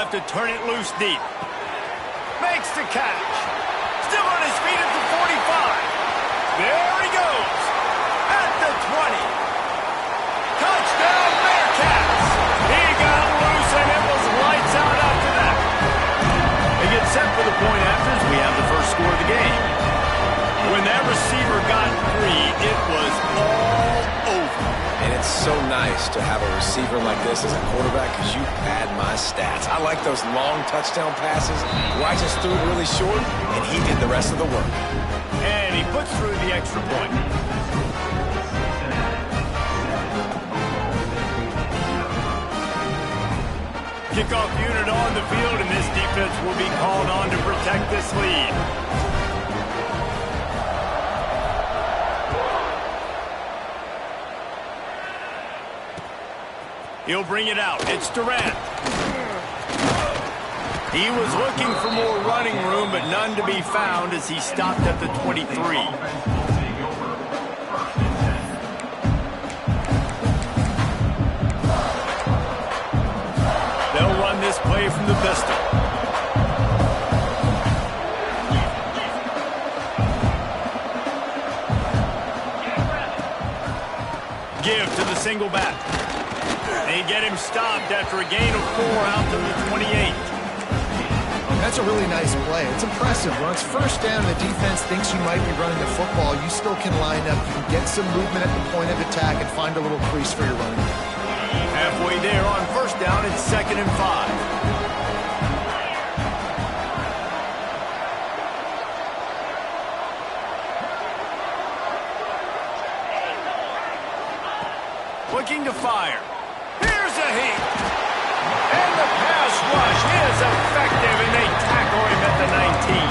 about to turn it loose deep. Makes the catch. Still on his feet at the 45. There he goes. At the 20. Touchdown, Bearcats. He got loose, and it was lights out after that. They get set for the point after as we have the first score of the game. When that receiver got free, it was all over. And it's so nice to have a receiver like this as a quarterback because you pad my stats. I like those long touchdown passes where I just threw it really short, and he did the rest of the work. And he puts through the extra point. Kickoff unit on the field, and this defense will be called on to protect this lead. He'll bring it out. It's Durant. He was looking for more running room, but none to be found as he stopped at the 23. They'll run this play from the pistol. Give to the single back. They get him stopped after a gain of 4 out to the 28. That's a really nice play. It's impressive. When it's first down and the defense thinks you might be running the football, you still can line up. You can get some movement at the point of attack and find a little crease for your running. Halfway there on first down, it's 2nd and 5. Looking to fire. Here's a heat. And the pass rush is effective, and they tackle him at the 19.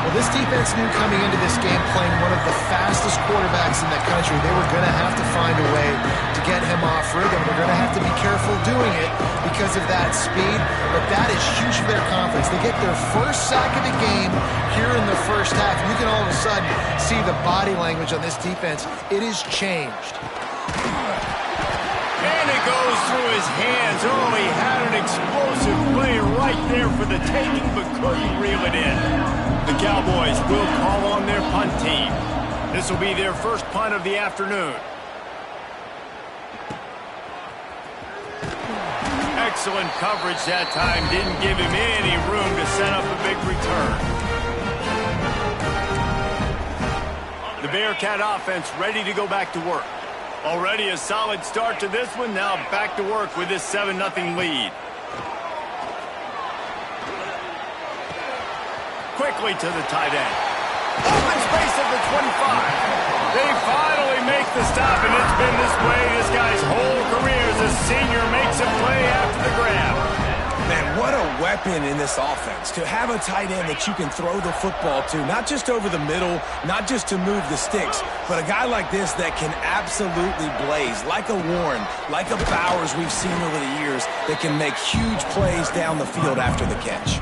Well, this defense knew coming into this game playing one of the fastest quarterbacks in the country. They were going to have to find a way to get him off rhythm. They're going to have to be careful doing it because of that speed, but that is huge for their confidence. They get their first sack of the game here in the first half. You can all of a sudden see the body language on this defense. It is changed. And it goes through his hands. Oh, he had an explosive play right there for the taking, but couldn't reel it in. The Cowboys will call on their punt team. This will be their first punt of the afternoon. Excellent coverage that time. Didn't give him any room to set up a big return. The Bearcat offense ready to go back to work. Already a solid start to this one. Now back to work with this 7-0 lead. Quickly to the tight end. Open space at the 25. They finally make the stop, and it's been this way this guy's whole career as a senior makes a play after the grab. Man, what a weapon in this offense to have a tight end that you can throw the football to, not just over the middle, not just to move the sticks, but a guy like this that can absolutely blaze, like a Warren, like a Bowers we've seen over the years, that can make huge plays down the field after the catch.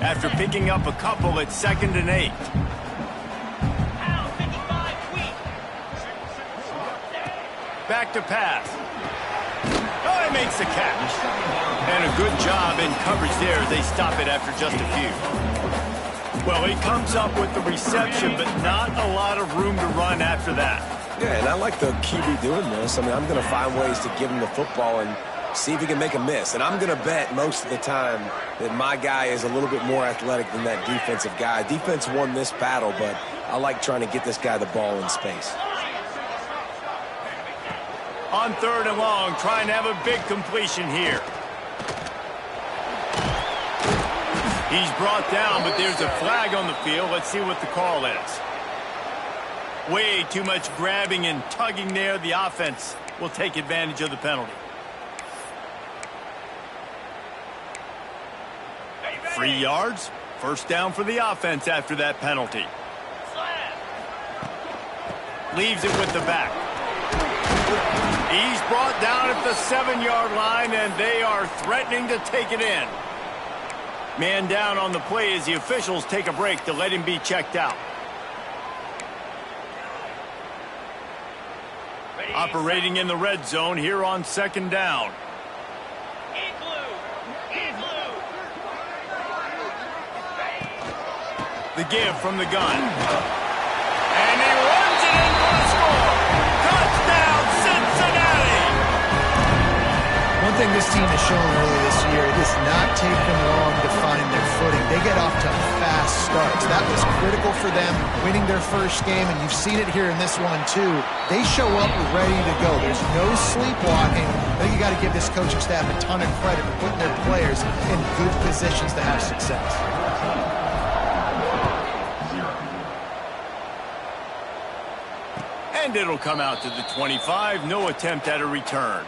After picking up a couple, it's 2nd and 8. Back to pass. Oh, he makes the catch. And a good job in coverage there. They stop it after just a few. Well, he comes up with the reception, but not a lot of room to run after that. Yeah, and I like the QB doing this. I mean, I'm going to find ways to give him the football and see if he can make a miss. And I'm going to bet most of the time that my guy is a little bit more athletic than that defensive guy. Defense won this battle, but I like trying to get this guy the ball in space. On 3rd and long, trying to have a big completion here. He's brought down, but there's a flag on the field. Let's see what the call is. Way too much grabbing and tugging there. The offense will take advantage of the penalty. 3 yards. First down for the offense after that penalty. Leaves it with the back. He's brought down at the 7-yard line, and they are threatening to take it in. Man down on the play as the officials take a break to let him be checked out. Operating in the red zone here on second down. The give from the gun. And he runs it in for the score. Touchdown, Cincinnati! One thing this team has shown early this year, it does not take them long to find their footing. They get off to fast starts. That was critical for them, winning their first game, and you've seen it here in this one too. They show up ready to go. There's no sleepwalking. I think you got to give this coaching staff a ton of credit for putting their players in good positions to have success. And it'll come out to the 25. No attempt at a return.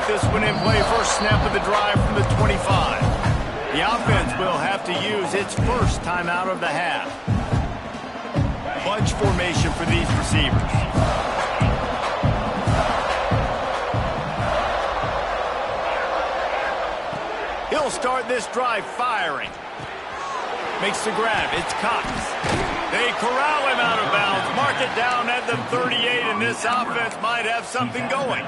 This one in play, first snap of the drive from the 25. The offense will have to use its first time out of the half. Bunch formation for these receivers. He'll start this drive firing. Makes the grab. It's Cox. They corral him out of bounds. Mark it down at the 38, and this offense might have something going.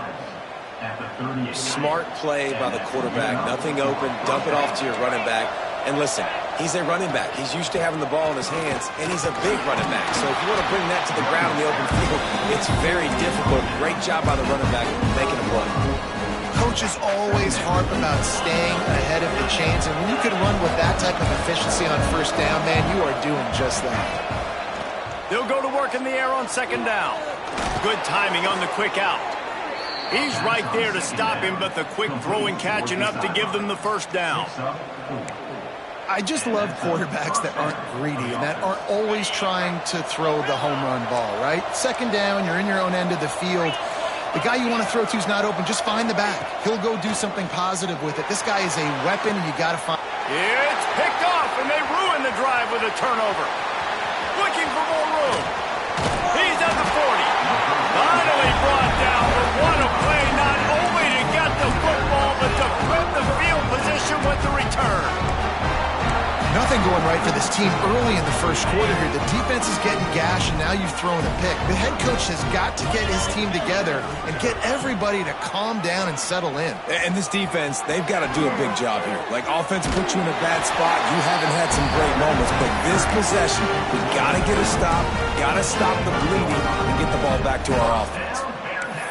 Smart play by the quarterback. Nothing open. Dump it off to your running back. And listen, he's a running back. He's used to having the ball in his hands, and he's a big running back. So if you want to bring that to the ground in the open field, it's very difficult. Great job by the running back making a play. Coaches always harp about staying ahead of the chains, and when you can run with that type of efficiency on first down, man, you are doing just that. They'll go to work in the air on second down. Good timing on the quick out. He's right there to stop him, but the quick throw and catch enough to give them the first down. I just love quarterbacks that aren't greedy and that aren't always trying to throw the home run ball, right? Second down, you're in your own end of the field. The guy you want to throw to is not open. Just find the back. He'll go do something positive with it. This guy is a weapon, and you got to find. It's picked off, and they ruin the drive with a turnover. Looking for more room. He's at the 40. Finally brought down, but what a play, not only to get the football, but to flip the field position with the return. Nothing going right for this team early in the first quarter here. The defense is getting gashed, and now you've thrown a pick. The head coach has got to get his team together and get everybody to calm down and settle in. And this defense, they've got to do a big job here. Like, offense puts you in a bad spot. You haven't had some great moments, but this possession, we got to get a stop, got to stop the bleeding, and get the ball back to our offense.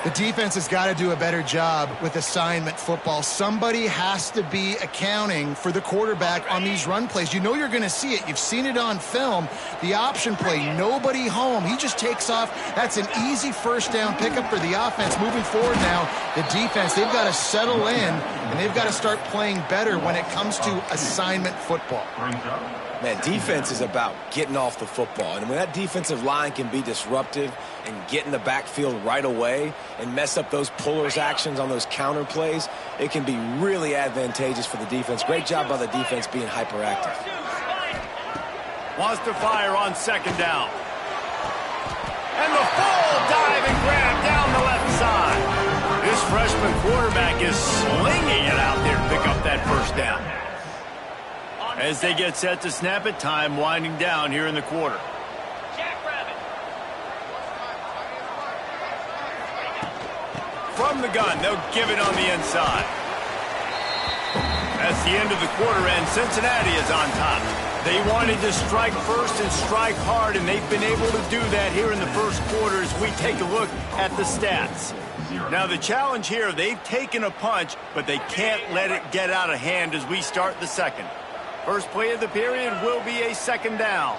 The defense has got to do a better job with assignment football. Somebody has to be accounting for the quarterback on these run plays. You know you're going to see it. You've seen it on film. The option play, nobody home. He just takes off. That's an easy first down pickup for the offense. Moving forward now, the defense, they've got to settle in, and they've got to start playing better when it comes to assignment football. Man, defense is about getting off the football. And when that defensive line can be disruptive and get in the backfield right away and mess up those pullers actions on those counter plays, it can be really advantageous for the defense. Great job by the defense being hyperactive. Wants to fire on second down. And the full dive and grab down the left side. This freshman quarterback is slinging it out there to pick up that first down. As they get set to snap it, time winding down here in the quarter. From the gun, they'll give it on the inside. That's the end of the quarter, and Cincinnati is on top. They wanted to strike first and strike hard, and they've been able to do that here in the first quarter as we take a look at the stats. Now, the challenge here, they've taken a punch, but they can't let it get out of hand as we start the second. First play of the period will be a second down.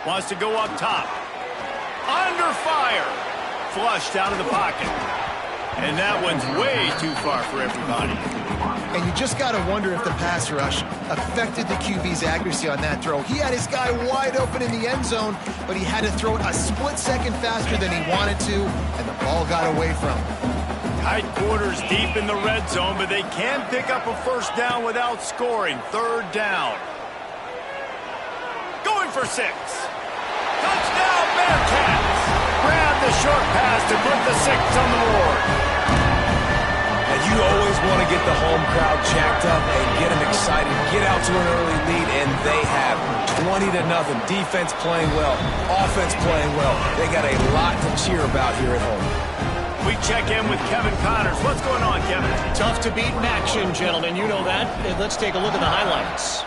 Wants to go up top. Under fire. Flushed out of the pocket. And that one's way too far for everybody. And you just got to wonder if the pass rush affected the QB's accuracy on that throw. He had his guy wide open in the end zone, but he had to throw it a split second faster than he wanted to, and the ball got away from him. Tight quarters deep in the red zone, but they can pick up a first down without scoring. Third down. Going for 6. Touchdown, Bearcats! Grab the short pass to put the 6 on the board. And you always want to get the home crowd jacked up and get them excited. Get out to an early lead, and they have 20-0. Defense playing well, offense playing well. They got a lot to cheer about here at home. We check in with Kevin Connors. What's going on, Kevin? Tough to beat in action, gentlemen. You know that. Let's take a look at the highlights.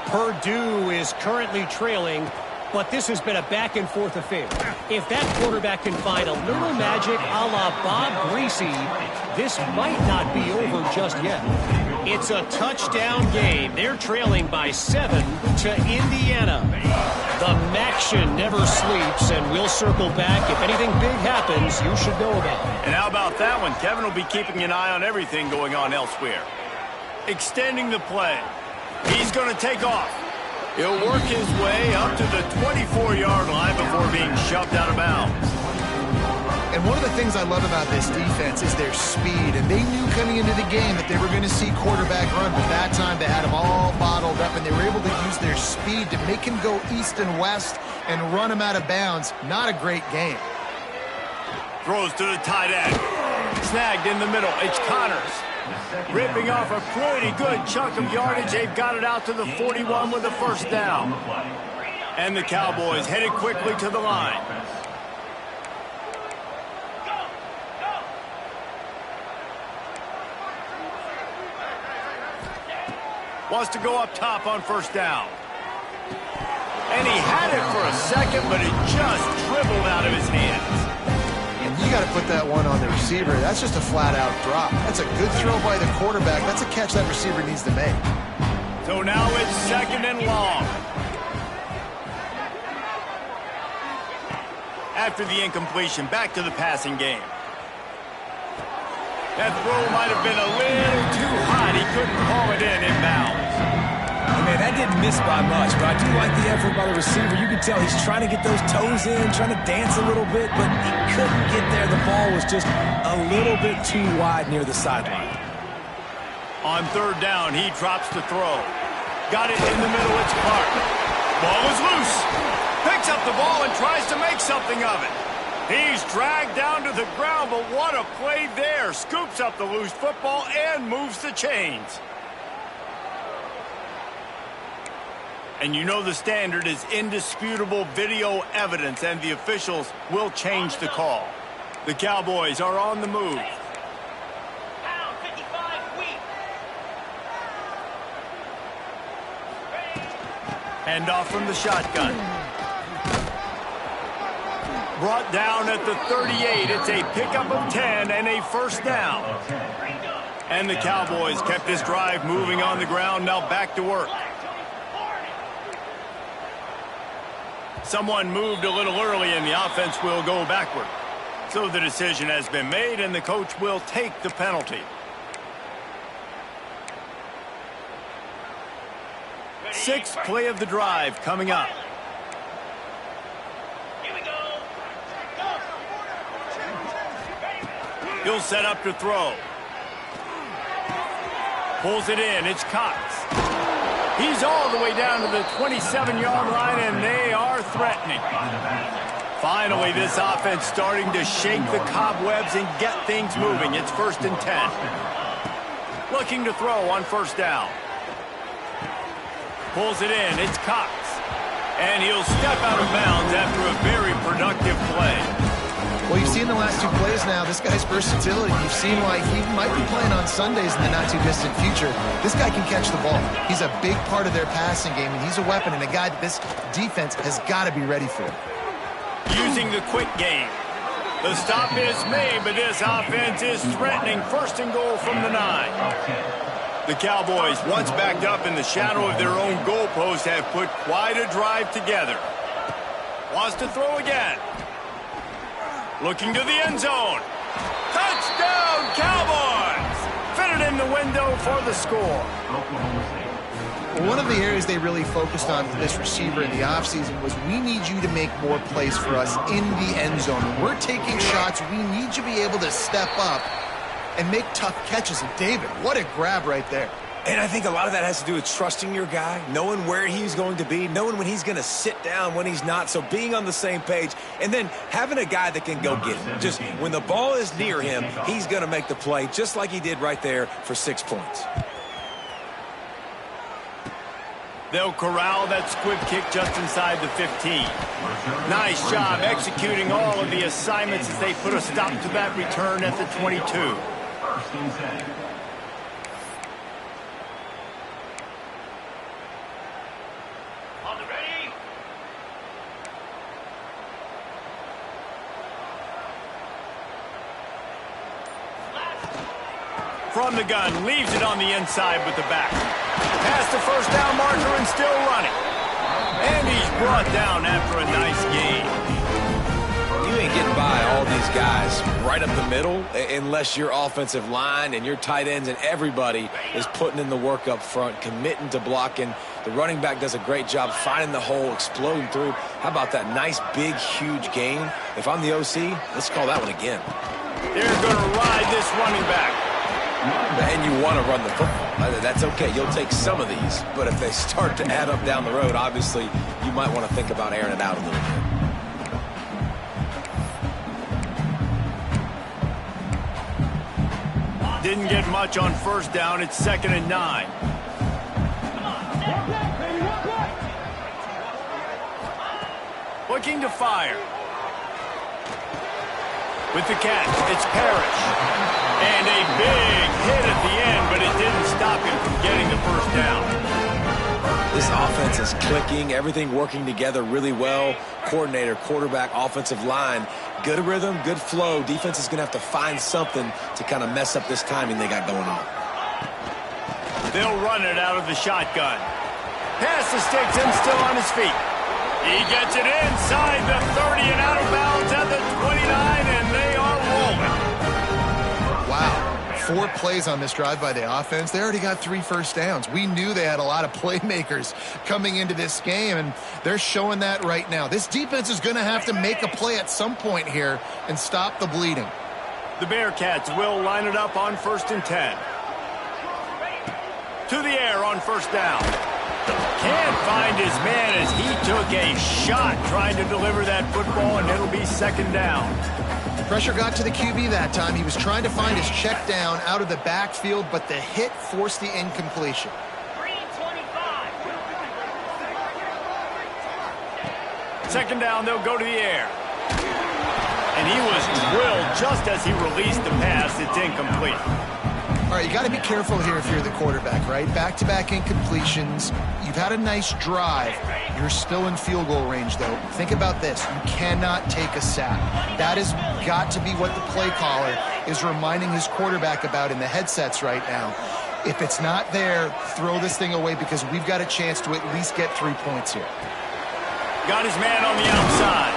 Purdue is currently trailing, but this has been a back-and-forth affair. If that quarterback can find a little magic a la Bob Greasy, this might not be over just yet. It's a touchdown game. They're trailing by 7 to Indiana. The Maction never sleeps, and we'll circle back. If anything big happens, you should know about it. And how about that one? Kevin will be keeping an eye on everything going on elsewhere. Extending the play. He's going to take off. He'll work his way up to the 24-yard line before being shoved out of bounds. And one of the things I love about this defense is their speed. And they knew coming into the game that they were going to see quarterback run. But that time they had him all bottled up, and they were able to use their speed to make him go east and west and run him out of bounds. Not a great game. Throws to the tight end. Snagged in the middle. It's Connors. Ripping off a pretty good chunk of yardage. They've got it out to the 41 with the first down. And the Cowboys headed quickly to the line. Wants to go up top on first down. And he had it for a second, but it just dribbled out of his hands. And you got to put that one on the receiver. That's just a flat-out drop. That's a good throw by the quarterback. That's a catch that receiver needs to make. So now it's 2nd and long. After the incompletion, back to the passing game. That throw might have been a little too hot. He couldn't haul it in inbounds. Man, that didn't miss by much, but I do like the effort by the receiver. You can tell he's trying to get those toes in, trying to dance a little bit, but he couldn't get there. The ball was just a little bit too wide near the sideline. On third down, he drops the throw. Got it in the middle. It's Clark. Ball is loose. Picks up the ball and tries to make something of it. He's dragged down to the ground, but what a play there. Scoops up the loose football and moves the chains. And you know the standard is indisputable video evidence, and the officials will change the call. The Cowboys are on the move. Hand off from the shotgun. Brought down at the 38. It's a pickup of 10 and a first down. And the Cowboys kept this drive moving on the ground. Now back to work. Someone moved a little early, and the offense will go backward. So the decision has been made, and the coach will take the penalty. Sixth play of the drive coming up. He'll set up to throw. Pulls it in. It's Cox. He's all the way down to the 27-yard line, and they are threatening. Finally, this offense starting to shake the cobwebs and get things moving. It's 1st and 10. Looking to throw on first down. Pulls it in. It's Cox. And he'll step out of bounds after a very productive play. Well, you've seen the last 2 plays now. This guy's versatility. You've seen why he might be playing on Sundays in the not-too-distant future. This guy can catch the ball. He's a big part of their passing game, and he's a weapon and a guy that this defense has got to be ready for. Using the quick game. The stop is made, but this offense is threatening. 1st and goal from the 9. The Cowboys, once backed up in the shadow of their own goalpost, have put quite a drive together. Wants to throw again. Looking to the end zone. Touchdown, Cowboys! Fitted in the window for the score. One of the areas they really focused on with this receiver in the offseason was, we need you to make more plays for us in the end zone. When we're taking shots, we need you to be able to step up and make tough catches. And David, what a grab right there. And I think a lot of that has to do with trusting your guy, knowing where he's going to be, knowing when he's going to sit down, when he's not. So being on the same page, and then having a guy that can go get it. Just when the ball is near him, he's going to make the play, just like he did right there for 6 points. They'll corral that squib kick just inside the 15. Nice job executing all of the assignments as they put a stop to that return at the 22. From the gun, leaves it on the inside with the back. Past the first down marker and still running. And he's brought down after a nice gain. You ain't getting by all these guys right up the middle unless your offensive line and your tight ends and everybody is putting in the work up front, committing to blocking. The running back does a great job finding the hole, exploding through. How about that nice, big, huge gain? If I'm the OC, let's call that one again. They're going to ride this running back. And you want to run the football. That's okay. You'll take some of these. But if they start to add up down the road, obviously, you might want to think about airing it out a little bit. Didn't get much on first down. It's 2nd and 9. Looking to fire. With the catch, it's Parrish. And a big hit at the end, but it didn't stop him from getting the first down. This offense is clicking, everything working together really well. Coordinator, quarterback, offensive line, good rhythm, good flow. Defense is going to have to find something to kind of mess up this timing they got going on. They'll run it out of the shotgun. Pass the sticks and still on his feet. He gets it inside the 30 and out of bounds at the 29, and they are rolling. Wow, 4 plays on this drive by the offense. They already got 3 first downs. We knew they had a lot of playmakers coming into this game, and they're showing that right now. This defense is going to have to make a play at some point here and stop the bleeding. The Bearcats will line it up on 1st and 10. To the air on first down. Can't find his man as he took a shot trying to deliver that football, and it'll be 2nd down. Pressure got to the QB that time. He was trying to find his check down out of the backfield, but the hit forced the incompletion. 2nd down, they'll go to the air. And he was drilled just as he released the pass. It's incomplete. All right, you got to be careful here if you're the quarterback, right? Back-to-back incompletions. You've had a nice drive. You're still in field goal range, though. Think about this. You cannot take a sack. That has got to be what the play caller is reminding his quarterback about in the headsets right now. If it's not there, throw this thing away because we've got a chance to at least get 3 points here. Got his man on the outside.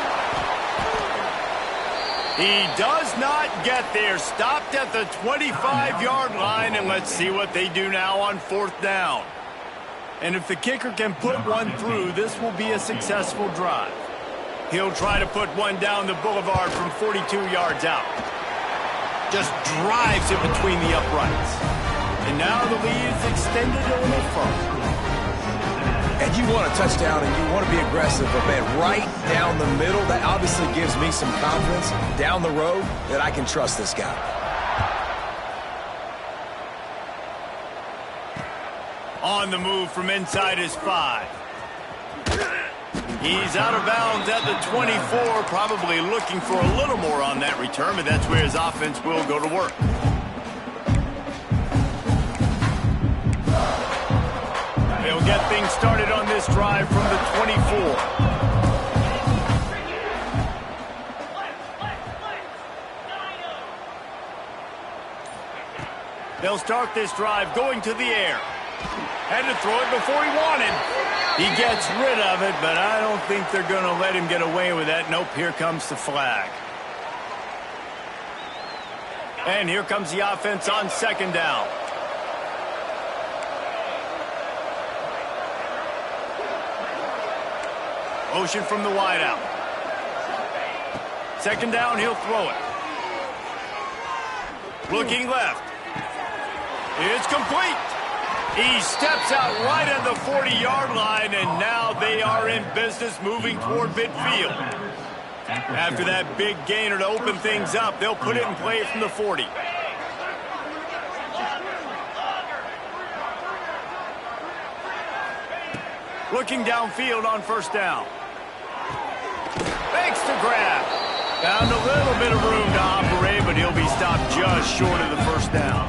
He does not get there. Stopped at the 25-yard line, and let's see what they do now on 4th down. And if the kicker can put one through, this will be a successful drive. He'll try to put one down the boulevard from 42 yards out. Just drives it between the uprights. And now the lead is extended a little further. And you want a touchdown and you want to be aggressive, but man, right down the middle, that obviously gives me some confidence down the road that I can trust this guy. On the move from inside his 5. He's out of bounds at the 24, probably looking for a little more on that return, but that's where his offense will go to work. They'll get things started on this drive from the 24. They'll start this drive going to the air. Had to throw it before he wanted. He gets rid of it, but I don't think they're going to let him get away with that. Nope, here comes the flag. And here comes the offense on 2nd down. Motion from the wideout. 2nd down, he'll throw it. Looking left. It's complete. He steps out right at the 40-yard line, and now they are in business moving toward midfield. After that big gainer to open things up, they'll put it in play from the 40. Looking downfield on first down. Fakes to grab. Found a little bit of room to operate, but he'll be stopped just short of the first down.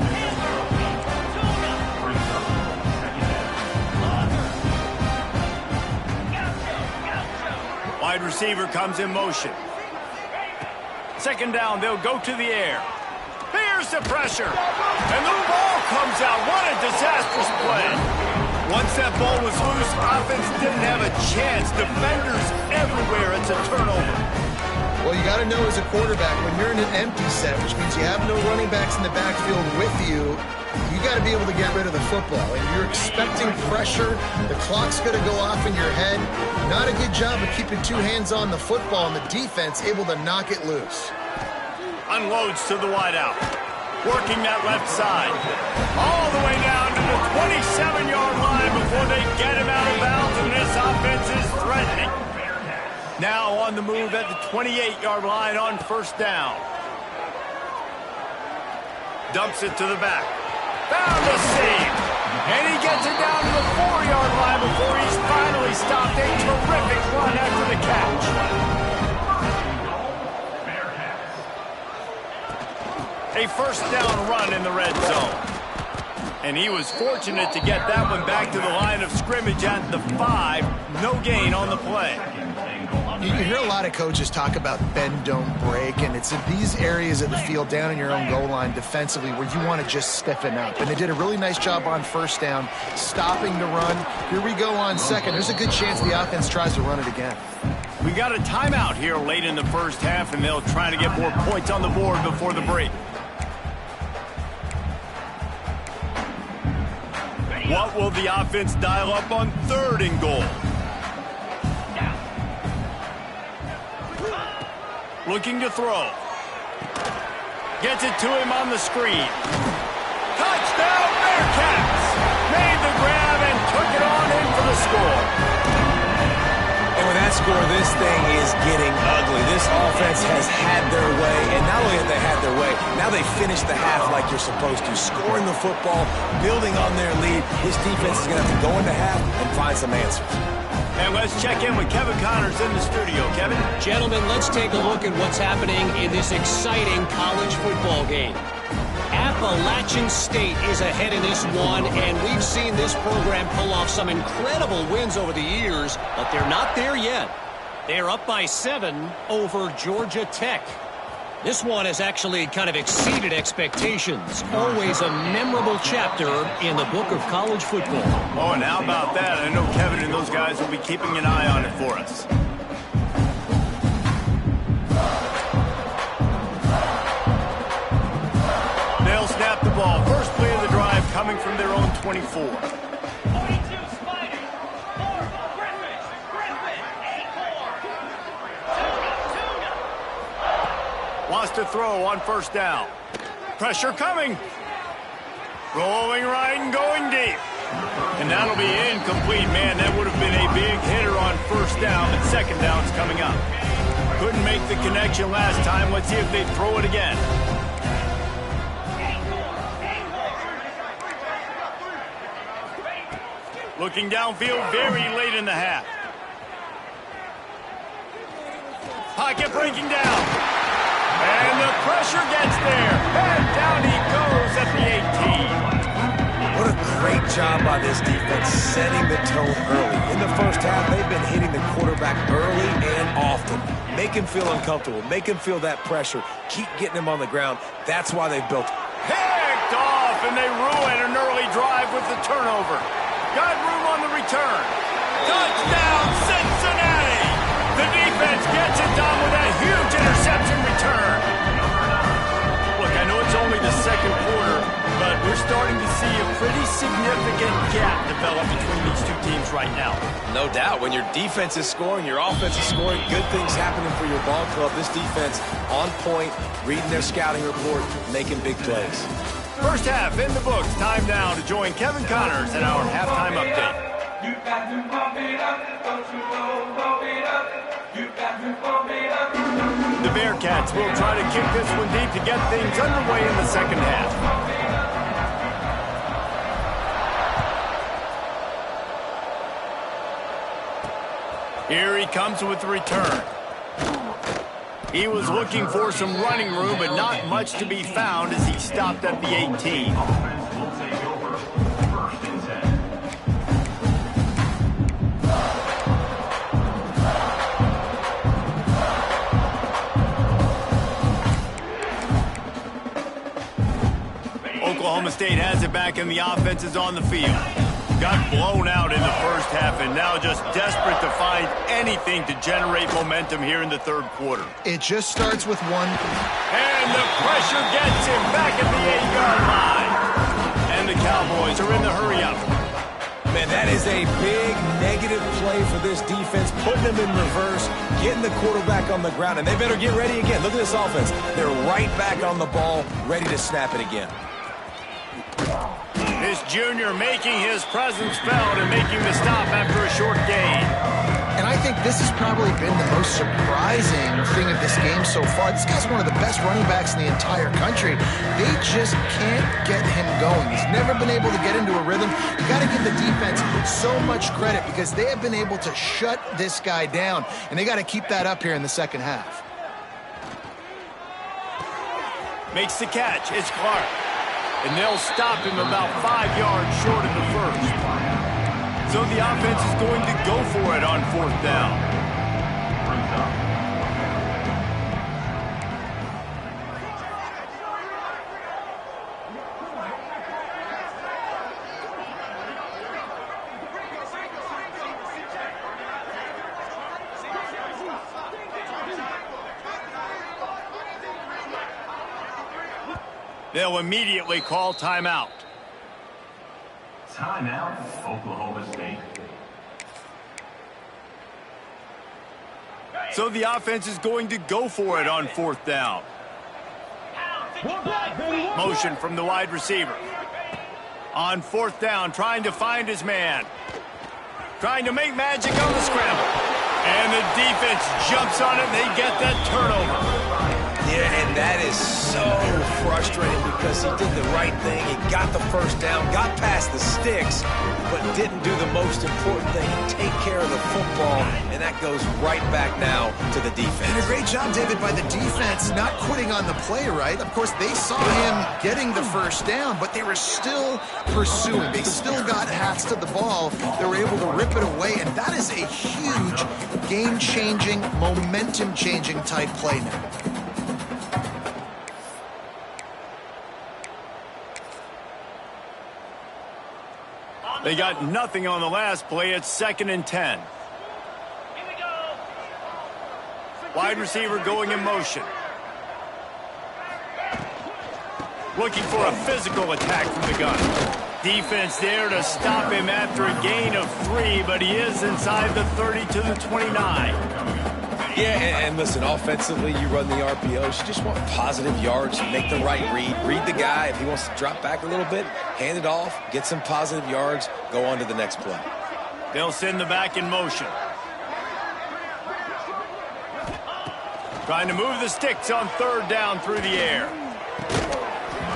Wide receiver comes in motion. Second down, they'll go to the air. Here's the pressure. And the ball comes out. What a disastrous play. Once that ball was loose, offense didn't have a chance. Defenders everywhere. It's a turnover. Well, you got to know as a quarterback, when you're in an empty set, which means you have no running backs in the backfield with you, you got to be able to get rid of the football. And you're expecting pressure. The clock's going to go off in your head. Not a good job of keeping two hands on the football, and the defense able to knock it loose. Unloads to the wideout. Working that left side. All the way down to the 27-yard line before they get him out of bounds, and this offense is threatening. Now on the move at the 28-yard line on first down. Dumps it to the back. Found a save. And he gets it down to the 4-yard line before he's finally stopped. A terrific run after the catch. A first down run in the red zone. And he was fortunate to get that one back to the line of scrimmage at the 5. No gain on the play. You hear a lot of coaches talk about bend, don't break, and it's in these areas of the field down in your own goal line defensively where you want to just stiffen up. And they did a really nice job on first down, stopping the run. Here we go on second. There's a good chance the offense tries to run it again. We got a timeout here late in the first half, and they'll try to get more points on the board before the break. What will the offense dial up on third and goal? Looking to throw. Gets it to him on the screen. Touchdown Bearcats! Made the grab and took it on in for the score. And with that score, this thing is getting ugly. This offense has had their way, and not only have they had their way, now they finished the half like you're supposed to, scoring the football, building on their lead. This defense is going to have to go into half and find some answers. And let's check in with Kevin Connors in the studio. Kevin? Gentlemen, let's take a look at what's happening in this exciting college football game. Appalachian State is ahead in this one, and we've seen this program pull off some incredible wins over the years, but they're not there yet. They're up by 7 over Georgia Tech. This one has actually kind of exceeded expectations. Always a memorable chapter in the book of college football. Oh, and how about that? I know Kevin and those guys will be keeping an eye on it for us. They'll snap the ball. First play of the drive coming from their own 24. Wants to throw on first down. Pressure coming. Rolling right and going deep. And that'll be incomplete. Man, that would have been a big hitter on first down, but second down's coming up. Couldn't make the connection last time. Let's see if they throw it again. Looking downfield very late in the half. Pocket breaking down. And the pressure gets there. And down he goes at the 18. What a great job by this defense setting the tone early. In the first half, they've been hitting the quarterback early and often. Make him feel uncomfortable. Make him feel that pressure. Keep getting him on the ground. That's why they've built it. Picked off, and they ruin an early drive with the turnover. Got room on the return. Touchdown, Cincinnati! The defense gets it done with a huge interception return. Look, I know it's only the second quarter, but we're starting to see a pretty significant gap develop between these two teams right now. No doubt. When your defense is scoring, your offense is scoring, good things happening for your ball club. This defense on point, reading their scouting report, making big plays. First half in the books. Time now to join Kevin Connors in our halftime update. You got to pump it up, don't you know, pump it up. You got to pump it up. The Bearcats will try to kick this one deep to get things underway in the second half. Here he comes with the return. He was looking for some running room, but not much to be found as he stopped at the 18. Oklahoma State has it back, and the offense is on the field. Got blown out in the first half and now just desperate to find anything to generate momentum here in the third quarter. It just starts with one. And the pressure gets him back at the 8-yard line. And the Cowboys are in the hurry-up. Man, that is a big negative play for this defense, putting them in reverse, getting the quarterback on the ground, and they better get ready again. Look at this offense. They're right back on the ball, ready to snap it again. This junior making his presence felt and making the stop after a short gain. And I think this has probably been the most surprising thing of this game so far. This guy's one of the best running backs in the entire country. They just can't get him going. He's never been able to get into a rhythm. You got to give the defense so much credit because they have been able to shut this guy down, and they got to keep that up here in the second half. Makes the catch. It's Clark. And they'll stop him about 5 yards short of the first. So the offense is going to go for it on fourth down. They'll immediately call timeout. Timeout, Oklahoma State. So the offense is going to go for it on fourth down. Motion from the wide receiver. On fourth down, trying to find his man. Trying to make magic on the scramble. And the defense jumps on it, and they get that turnover. Yeah, and that is so frustrating because he did the right thing. He got the first down, got past the sticks, but didn't do the most important thing, take care of the football, and that goes right back now to the defense. And a great job, David, by the defense not quitting on the play, right? Of course, they saw him getting the first down, but they were still pursuing. They still got hats to the ball. They were able to rip it away, and that is a huge game-changing, momentum-changing type play now. They got nothing on the last play. It's 2nd and 10. Here we go. Wide receiver going in motion. Looking for a physical attack from the gun. Defense there to stop him after a gain of 3, but he is inside the 30 to the 29. Yeah, and listen, offensively, you run the RPOs. You just want positive yards, make the right read. Read the guy. If he wants to drop back a little bit, hand it off, get some positive yards, go on to the next play. They'll send the back in motion. Trying to move the sticks on third down through the air.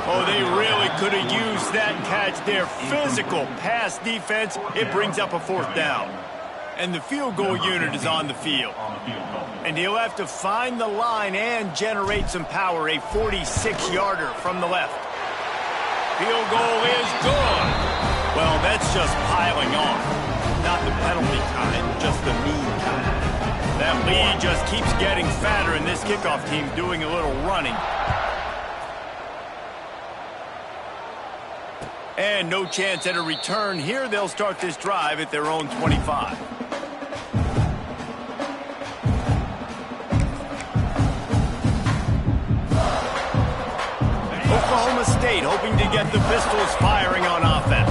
Oh, they really could have used that catch there. Physical pass defense. It brings up a fourth down. And the field goal unit is on the field. And he'll have to find the line and generate some power. A 46-yarder from the left. Field goal is good. Well, that's just piling on. Not the penalty kind, just the mean kind. That lead just keeps getting fatter, and this kickoff team doing a little running. And no chance at a return here. They'll start this drive at their own 25. Oklahoma State hoping to get the pistols firing on offense.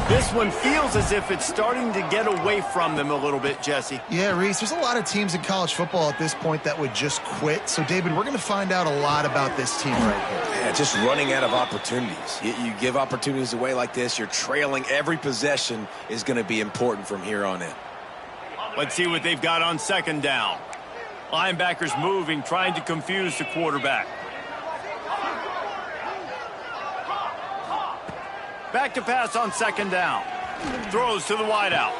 This This one feels as if it's starting to get away from them a little bit, Jesse. Yeah, Reese, there's a lot of teams in college football at this point that would just quit. So, David, we're going to find out a lot about this team right here. Yeah, just running out of opportunities. You give opportunities away like this, you're trailing. Every possession is going to be important from here on in. Let's see what they've got on second down. Linebackers moving, trying to confuse the quarterback. Back to pass on second down. Throws to the wideout.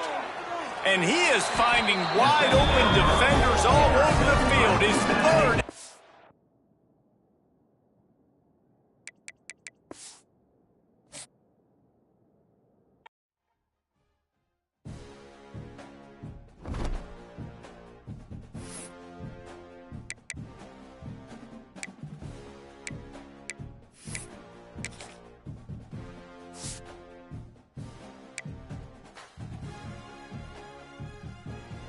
And he is finding wide open defenders all over the field. His third.